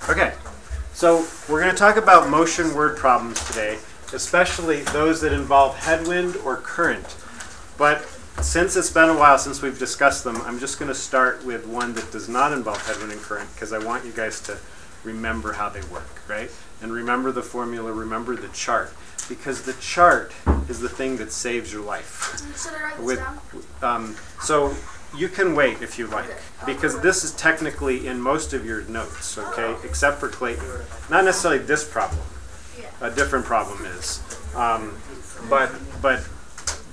Okay, so we're going to talk about motion word problems today, especially those that involve headwind or current. But since it's been a while since we've discussed them, I'm just going to start with one that does not involve headwind and current because I want you guys to remember how they work, right? And remember the formula, remember the chart, because the chart is the thing that saves your life. Should I write this down? So you can wait if you like, because this is technically in most of your notes, okay, except for Clayton. Not necessarily this problem. A different problem is.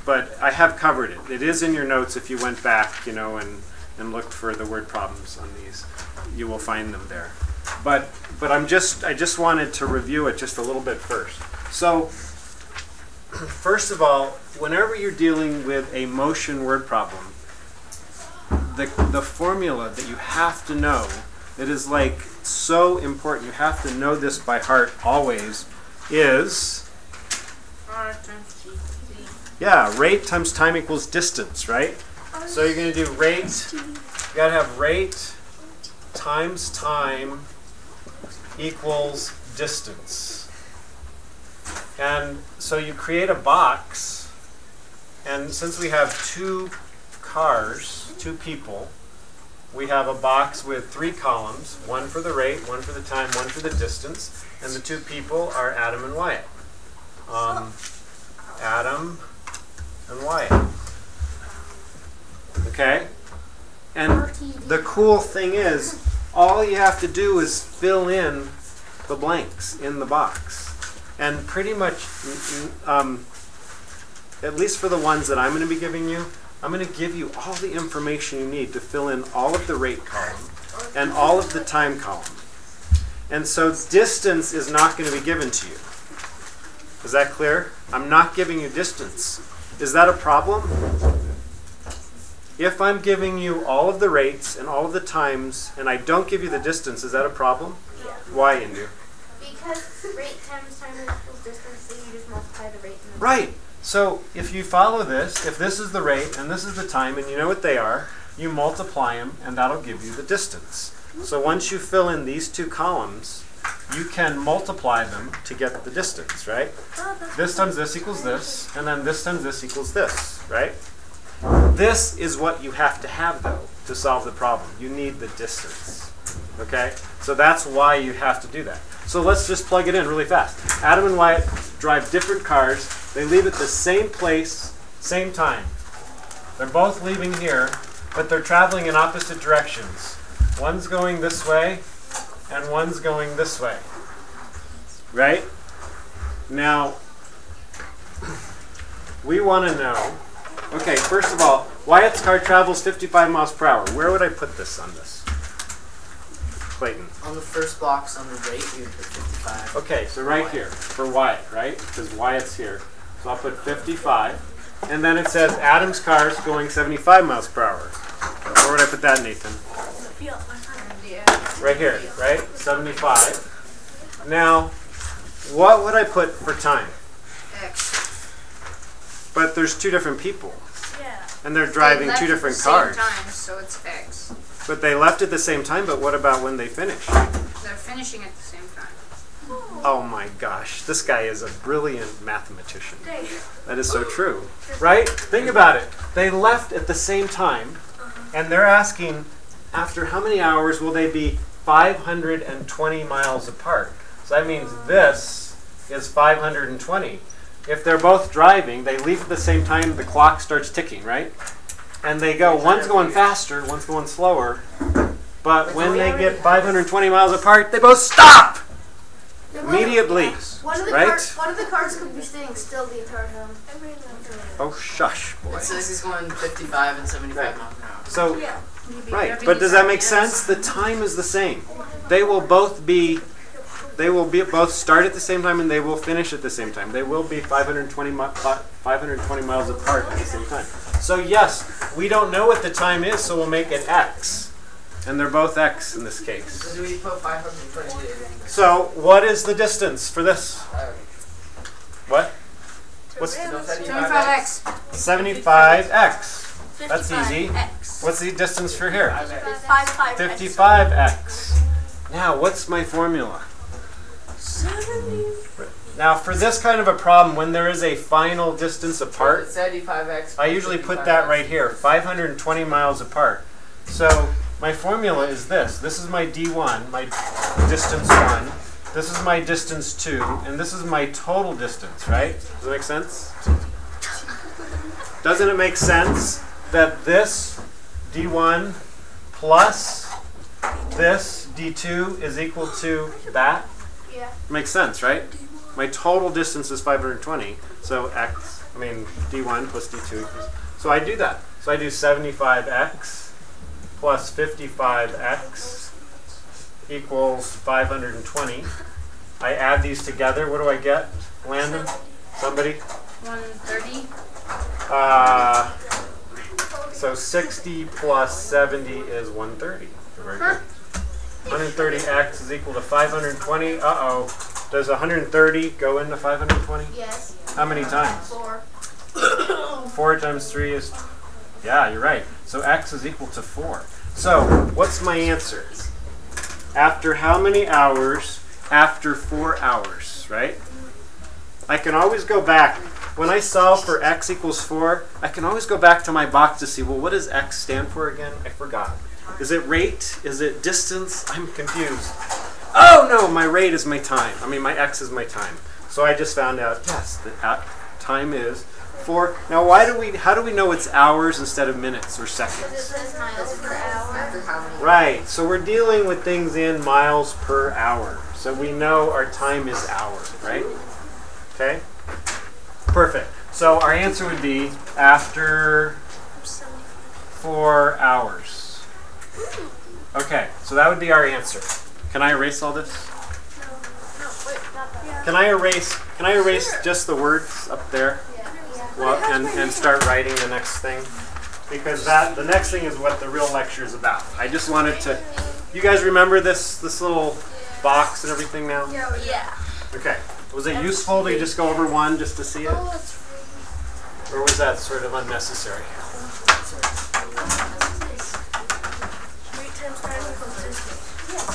But I have covered it. It is in your notes if you went back, you know, and looked for the word problems on these. You will find them there. But I just wanted to review it just a little bit first. So first of all, whenever you're dealing with a motion word problem, the formula that you have to know, that is like so important, you have to know this by heart always, is rate times time equals distance, right? So you're going to do rate, you got to have rate times time equals distance. And so you create a box, and since we have two cars, two people, we have a box with 3 columns, one for the rate, one for the time, one for the distance, and the 2 people are Adam and Wyatt. Adam and Wyatt. Okay? And the cool thing is, all you have to do is fill in the blanks in the box. And pretty much, at least for the ones that I'm going to be giving you, I'm going to give you all the information you need to fill in all of the rate column and all of the time column. And so distance is not going to be given to you. Is that clear? I'm not giving you distance. Is that a problem? If I'm giving you all of the rates and all of the times and I don't give you the distance, is that a problem? Yeah. Why, Indu? Because rate times time equals distance, so you just multiply the rate and the Right. So if you follow this, if this is the rate and this is the time and you know what they are, you multiply them and that'll give you the distance. So once you fill in these 2 columns, you can multiply them to get the distance, right? This times this equals this, and then this times this equals this, right? This is what you have to have, though, to solve the problem. You need the distance, okay? So that's why you have to do that. So let's just plug it in really fast. Adam and Wyatt drive different cars. They leave at the same place, same time. They're both leaving here, but they're traveling in opposite directions. One's going this way, and one's going this way. Right? Now, we want to know, okay, first of all, Wyatt's car travels 55 miles per hour. Where would I put this on this? Clayton. On the first box on the rate, you would put 55. Okay, so right here for Wyatt, right? Because Wyatt's here. So I'll put 55. And then it says Adam's car is going 75 miles per hour. Where would I put that, Nathan? Right here, right? 75. Now, what would I put for time? X. But there's 2 different people. Yeah. And they're driving 2 different cars. Same time, so it's X. But they left at the same time, but what about when they finish? They're finishing at the same time. Oh my gosh, this guy is a brilliant mathematician. That is so true. Right? Think about it. They left at the same time, and they're asking, after how many hours will they be 520 miles apart? So that means this is 520. If they're both driving, they leave at the same time, the clock starts ticking, right? And they go, one's going faster, one's going slower. But when they get 520 miles apart, they both stop! Immediately. One of the cars could be staying still the entire time. Oh, shush, boy. It says he's going 55 and 75 miles an hour. So, right, but does that make sense? The time is the same. They will both both start at the same time and they will finish at the same time. They will be 520 miles apart at the same time. So yes, we don't know what the time is, so we'll make it X. And they're both X in this case. So do we put 520? So what is the distance for this? What? What's 25X. 75X. That's easy. What's the distance for here? 55X. 55X. Now, what's my formula? 70. Now, for this kind of a problem, when there is a final distance apart, 75x. I usually put that right here, 520 miles apart. So my formula is this. This is my D1, my distance 1. This is my distance 2, and this is my total distance, right? Does that make sense? Doesn't it make sense that this D1 plus this D2 is equal to that? Yeah. Makes sense, right? My total distance is 520, so D1 plus D2 equals, so I do that. So I do 75x plus 55x equals 520. I add these together, what do I get? Landon? Somebody? 130. So 60 plus 70 is 130. Very good. 130x is equal to 520. Uh-oh. Does 130 go into 520? Yes. How many times? 4. 4 times 3 is... Yeah, you're right. So x is equal to 4. So, what's my answer? After how many hours? After 4 hours, right? I can always go back. When I solve for x equals 4, I can always go back to my box to see, well, what does x stand for again? I forgot. Is it rate? Is it distance? I'm confused. Oh no, my rate is my time. My x is my time. So I just found out, yes, that time is 4. Now how do we know it's hours instead of minutes or Because it seconds? says miles per hour. After how many? Right, so we're dealing with things in miles per hour. So we know our time is hours, right? Okay? Perfect. So our answer would be after 4 hours. Okay, so that would be our answer. Can I erase all this? No, wait, not that. Can I erase just the words up there? Yeah. Well, and start writing the next thing? Because the next thing is what the real lecture is about. I just wanted to, you guys remember this little box and everything now? Yeah. Okay. Was it useful to just go over one just to see it? Or was that sort of unnecessary?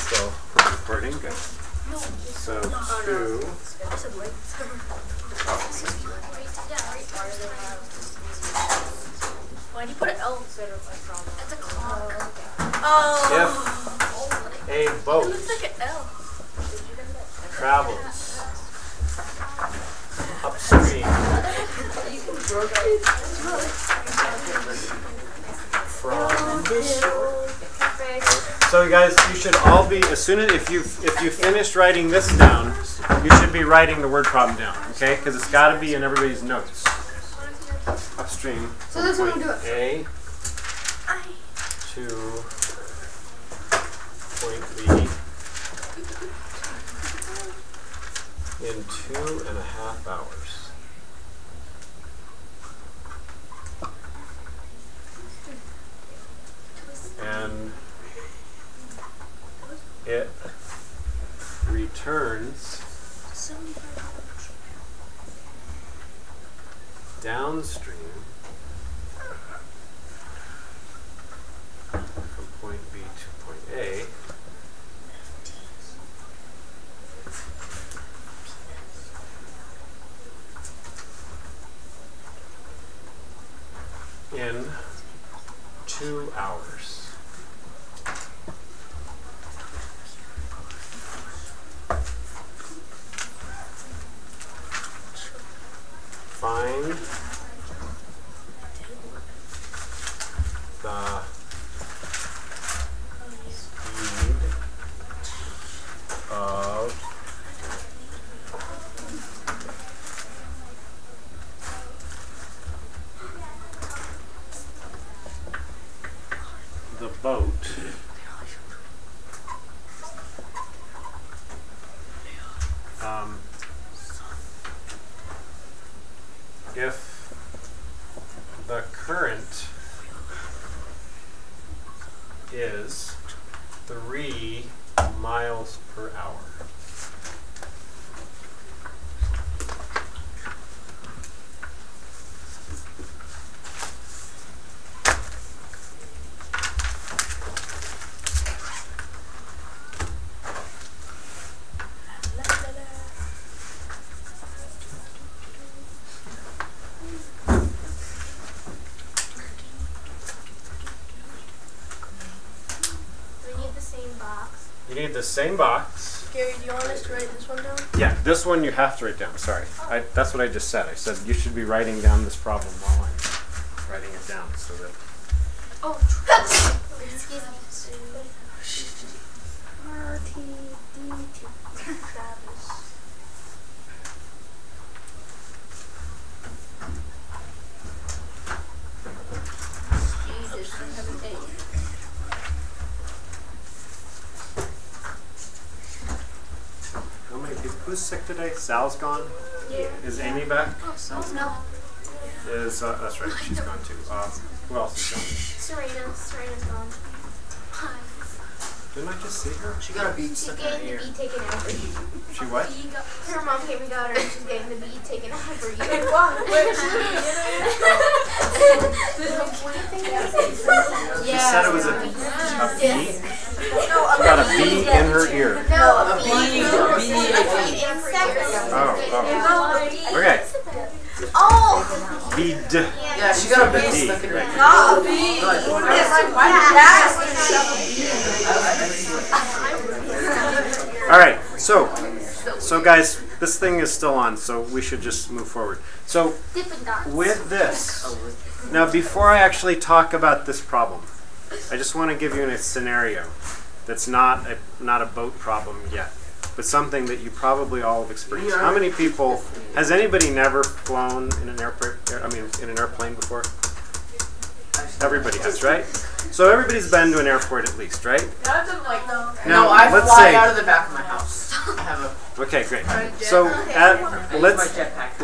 So, recording, good. So, 2. Why do you put an L instead of a comma? It's a clock. Oh. If a boat It looks like an L. travels upstream from the shore. So you guys, you should all be, as soon as, if you finished writing this down, you should be writing the word problem down, okay? Because it's got to be in everybody's notes. Upstream So that's from what we'll point do. A to point B in 2.5 hours. And it returns downstream from point B to point A in 2 hours. Find the speed of the boat if the current is 3 miles per hour. You need the same box. Gary, do you want us to write this one down? Yeah, this one you have to write down. Sorry. That's what I just said. I said you should be writing down this problem while I'm writing it down so that. Oh, excuse me. RTD2 Travis. Jesus, I have an 8. How many people? Who's sick today? Sal's gone? Yeah. Is Amy back? Oh, no. Is that's right, she's gone too. Who else is gone? Serena's gone. Hi. Didn't I just see her? She got a bead She's stuck in her getting the ear. bead taken out of her. She what? Her mom came and got her and she's getting the bead taken out of her ear. Where's the She said it was a bee? No, She got a bee in her ear. No, A bead. Okay. Oh! Bead. Yeah, she got a bead D, stuck in her right. ear. Not a bead. Alright, so guys, this thing is still on, so we should just move forward. So Dippin' Dots. with this, now before I actually talk about this problem, I just want to give you a scenario that's not a boat problem yet, but something that you probably all have experienced. How many people, has anybody never flown in an in an airplane before? Everybody has, right? So everybody's been to an airport at least, right? No, I let's fly say- out of the back of my house. I have a Okay, great. So let's jetpack.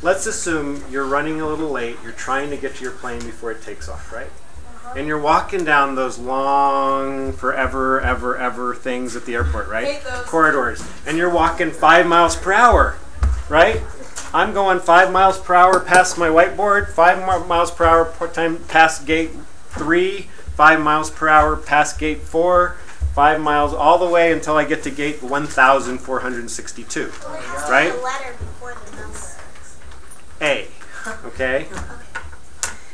let's assume you're running a little late. You're trying to get to your plane before it takes off, right? And you're walking down those long, forever, ever things at the airport, right? Corridors. And you're walking 5 miles per hour, right? I'm going 5 miles per hour past my whiteboard, 5 miles per hour past gate 3, 5 miles per hour past gate 4, 5 miles all the way until I get to gate 1,462, right? The letter before the number. A, okay?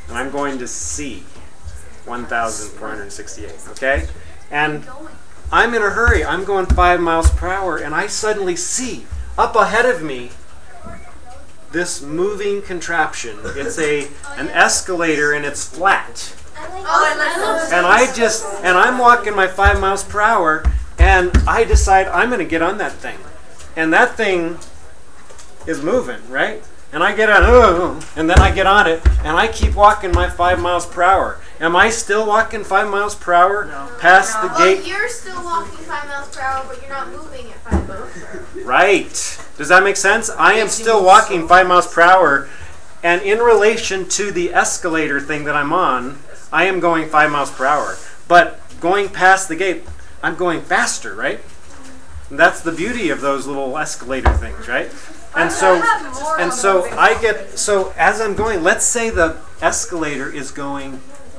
And I'm going to C, 1,468, okay? And I'm in a hurry. I'm going 5 miles per hour, and I suddenly see up ahead of me this moving contraption. It's an escalator, and it's flat. And I'm walking my 5 miles per hour, and I decide I'm going to get on that thing. And that thing is moving, right? And I get on, and then I get on it, and I keep walking my 5 miles per hour. Am I still walking 5 miles per hour past the gate? Well, you're still walking 5 miles per hour, but you're not moving at 5 miles per hour. Right. Does that make sense? I am still walking 5 miles per hour, and in relation to the escalator thing that I'm on, I am going 5 miles per hour. But going past the gate, I'm going faster, right? And that's the beauty of those little escalator things, right? And so as I'm going, let's say the escalator is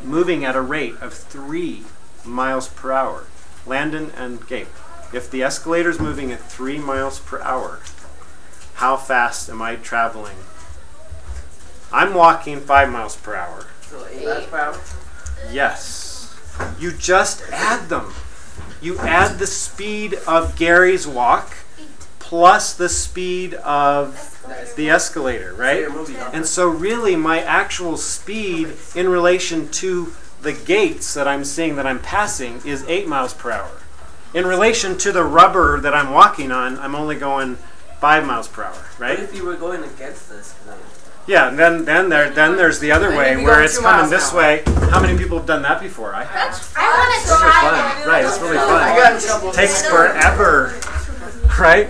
moving at a rate of 3 miles per hour. Landon and Gabe, if the escalator is moving at 3 miles per hour, how fast am I traveling? I'm walking 5 miles per hour. So 8 miles per hour? Yes. You just add them. You add the speed of Gary's walk plus the speed of the escalator, right? And so really my actual speed in relation to the gates that I'm seeing that I'm passing is 8 miles per hour. In relation to the rubber that I'm walking on, I'm only going 5 miles per hour, right? What if you were going against the escalator? Yeah, and then there's the other way where it's coming this way. How many people have done that before? I have. I want to try that. Right, it's really I fun. got in trouble. Takes forever, right?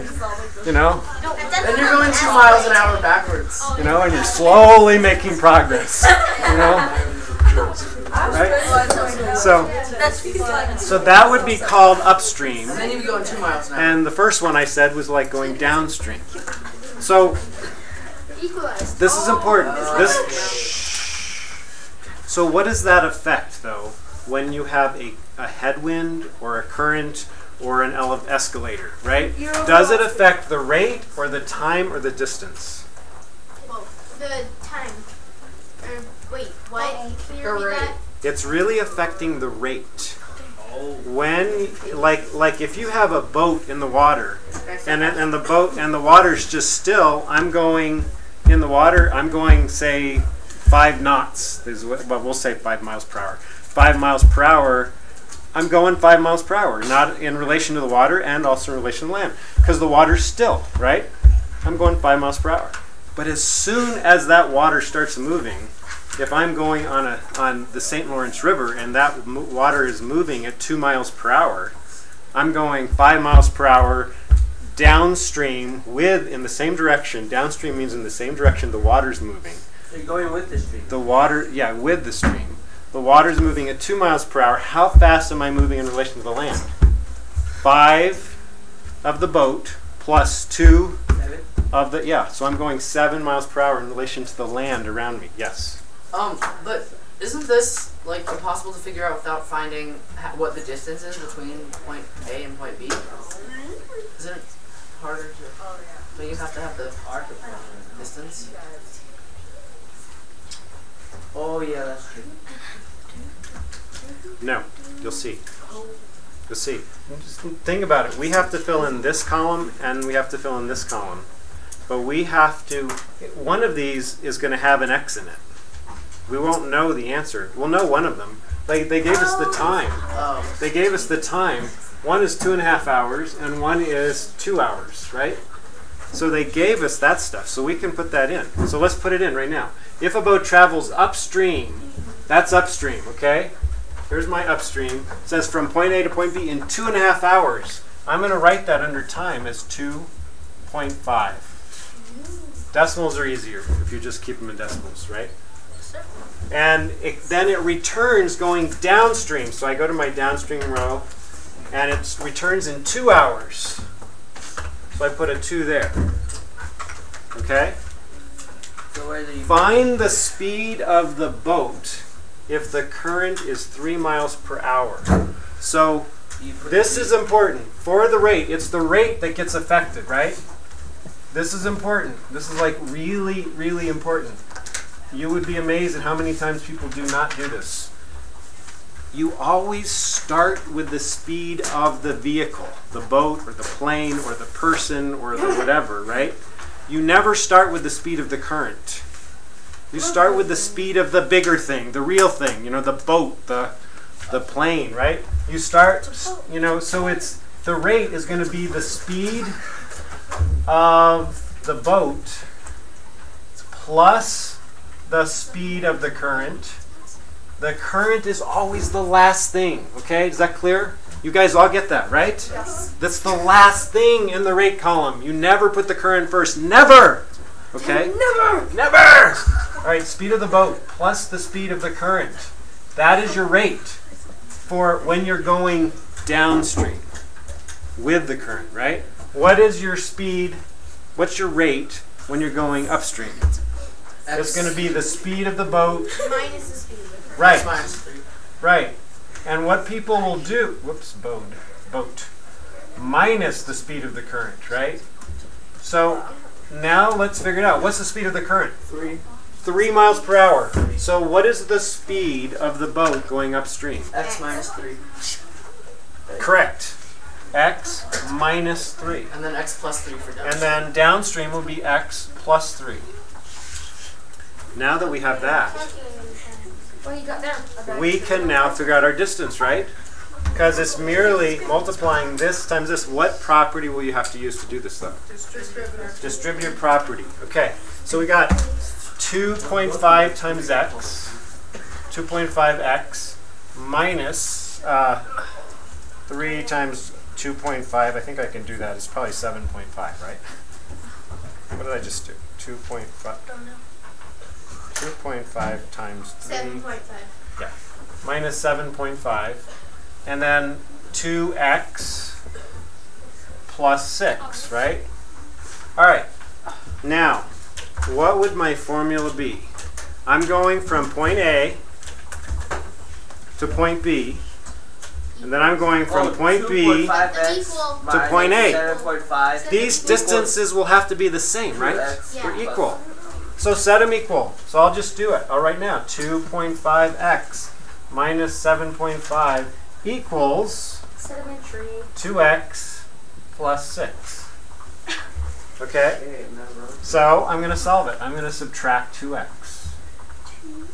You know, Then you're going 2 miles an hour backwards. and you're slowly making progress. Right? So that would be called upstream, And then you'd be going 2 miles an hour. and the first one I said was like going downstream. So Equalize. this is important. So what does that affect, though, when you have a headwind or a current or an escalator, right? Does it affect the rate or the time or the distance? The time. Wait, what? Can you repeat that? It's really affecting the rate. when like if you have a boat in the water and the water's just still, I'm going in the water, I'm going say 5 knots. Well, we'll say 5 miles per hour. 5 miles per hour. I'm going 5 miles per hour, not in relation to the water and also in relation to land, because the water's still, right? I'm going 5 miles per hour. But as soon as that water starts moving, if I'm going on the St. Lawrence River and that water is moving at 2 miles per hour, I'm going 5 miles per hour downstream in the same direction. Downstream means in the same direction the water's moving. So you're going with the stream. The water, yeah, with the stream. The water's moving at 2 miles per hour. How fast am I moving in relation to the land? 5 of the boat plus 2 of the, yeah, so I'm going 7 miles per hour in relation to the land around me. Yes? But isn't this like impossible to figure out without finding what the distance is between point A and point B? Isn't it harder to? But you have to have the distance. Oh yeah, that's true. No, you'll see. You'll see. Just think about it. We have to fill in this column and we have to fill in this column. But we have to, one of these is going to have an X in it. We won't know the answer. We'll know one of them. They gave us the time. They gave us the time. One is 2.5 hours and one is 2 hours, right? So they gave us that stuff, so we can put that in. So let's put it in right now. If a boat travels upstream, that's upstream, okay? Here's my upstream. It says from point A to point B in 2.5 hours. I'm going to write that under time as 2.5. Decimals are easier if you just keep them in decimals, right? And then it returns going downstream. So I go to my downstream row, and it returns in 2 hours. So I put a 2 there. Okay? So where do you Find the speed of the boat if the current is 3 miles per hour. So this is important. For the rate, it's the rate that gets affected, right? This is important. This is like really, really important. You would be amazed at how many times people do not do this. You always start with the speed of the vehicle, the boat or the plane or the person or the whatever, right? You never start with the speed of the current. You start with the speed of the bigger thing, the real thing, you know, the boat, the plane, right? You start, you know, so it's, the rate is going to be the speed of the boat plus the speed of the current. The current is always the last thing, okay? Is that clear? You guys all get that, right? Yes. That's the last thing in the rate column. You never put the current first. Never! Okay? Never! Never! All right, speed of the boat plus the speed of the current. That is your rate for when you're going downstream with the current, right? What is your speed? What's your rate when you're going upstream? It's going to be the speed of the boat. Minus the speed of the current. Right. Minus 3. Right. And what people will do, boat, minus the speed of the current, right? So now let's figure it out. What's the speed of the current? 3 miles per hour. So what is the speed of the boat going upstream? X minus 3. Correct. X minus 3. And then X plus 3 for downstream. And then downstream will be X plus 3. Now that we have that, What you got there? we can now figure out our distance, right? Because it's merely multiplying this times this. What property will you have to use to do this, though? Distributive property. Okay, so we got 2.5 times x, 2.5x minus 3 times 2.5. I think I can do that. It's probably 7.5, right? What did I just do? 2.5. Don't know. 2.5 times 3. 7.5. Yeah. Minus 7.5. And then 2x plus 6, right? All right. Now, what would my formula be? I'm going from point A to point B. And then I'm going from point B to point A. 7.5. These distances will have to be the same, right? X. They're equal. So set them equal. So I'll just do it. All right now, 2.5x minus 7.5 equals Sedimentary. 2x plus 6. Okay? So I'm going to solve it. I'm going to subtract 2x.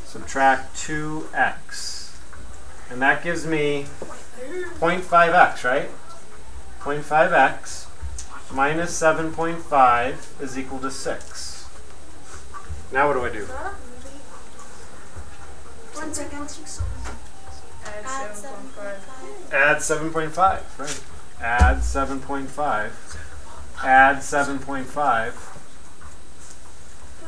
Subtract 2x. And that gives me 0.5x, right? 0.5x minus 7.5 is equal to 6. Now what do I do? 1 second. Add 7.5. Add 7.5, right. Add 7.5. Add 7.5.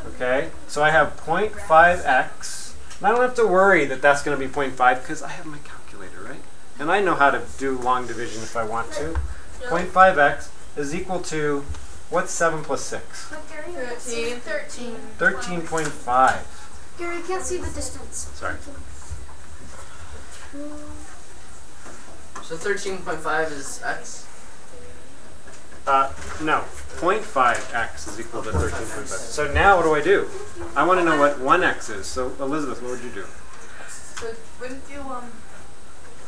Okay, so I have 0.5x. And I don't have to worry that that's going to be 0.5 because I have my calculator, right? And I know how to do long division if I want to. 0.5x is equal to, what's 7 plus 6? 13. 13.5. Gary, you can't see the distance. Sorry. So 13.5 is x. No, 0.5x is equal to 13.5. So now what do? I want to know what 1x is. So Elizabeth, what would you do? So wouldn't you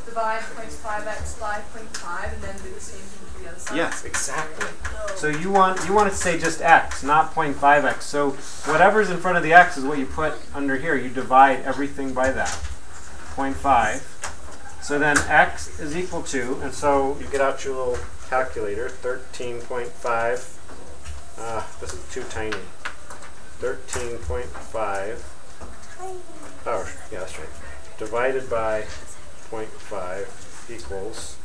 divide 0.5x by 0.5 and then do the same thing to the other side? Yes, exactly. So you want to say just x, not 0.5x. So whatever's in front of the x is what you put under here. You divide everything by that. 0.5. So then x is equal to, and so you get out your little calculator, 13.5. This is too tiny. 13.5. Oh, yeah, that's right. Divided by 0.5 equals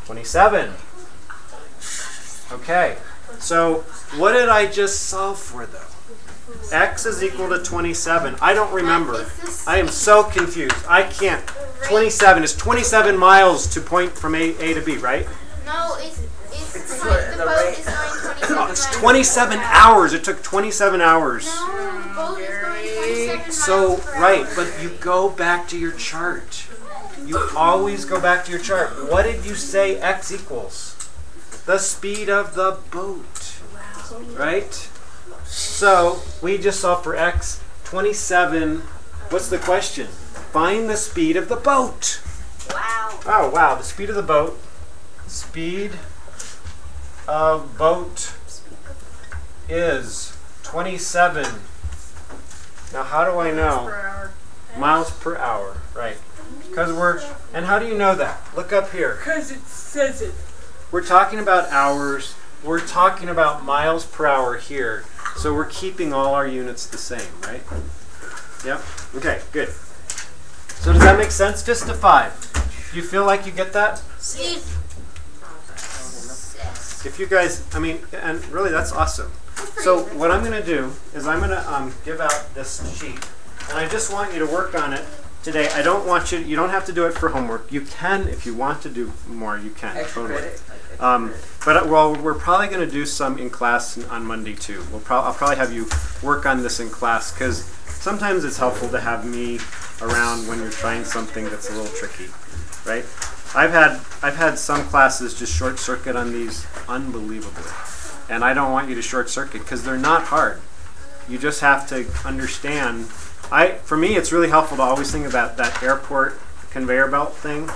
27. Okay, so what did I just solve for though? X is equal to 27. I don't remember. I am so confused. I can't. 27 is 27 miles to point from A to B, right? No, it's the boat is going 27 Oh, it's 27 hours. It took 27 hours. No, the boat is going 27 miles So, per right, hour. but you go back to your chart. You always go back to your chart. What did you say X equals? The speed of the boat, right? So, we just solved for X, 27. What's the question? Find the speed of the boat. Wow. Oh, wow, the speed of the boat. Speed of boat is 27. Now, how do I know? Miles per hour, right. Because and how do you know that? Look up here. Because it says it. We're talking about hours. We're talking about miles per hour here. So we're keeping all our units the same, right? Yep. Okay, good. So does that make sense? Just to 5. Do you feel like you get that? If you guys, I mean, and really that's awesome. So what I'm going to do is I'm going to give out this sheet. And I just want you to work on it today. I don't want you don't have to do it for homework. You can, if you want to do more, you can. Extra Totally. credit. But we're probably going to do some in class on Monday too. I'll probably have you work on this in class because sometimes it's helpful to have me around when you're trying something that's a little tricky, right? I've had some classes just short circuit on these unbelievably, and I don't want you to short circuit because they're not hard. You just have to understand. For me, it's really helpful to always think about that airport conveyor belt thing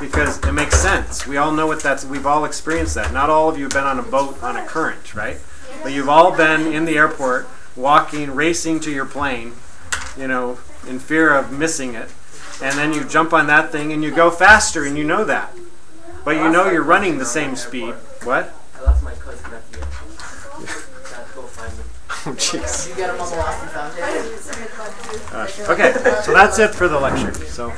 because it makes sense. We all know what that's. We've all experienced that. Not all of you have been on a boat on a current, right? But you've all been in the airport, walking, racing to your plane, in fear of missing it. And then you jump on that thing and you go faster and you know that. But you know you're running the same speed. What? I lost my cousin at the airport. Gotta go find him. Oh, jeez. You get them on the lost and found. Okay, so that's it for the lecture. So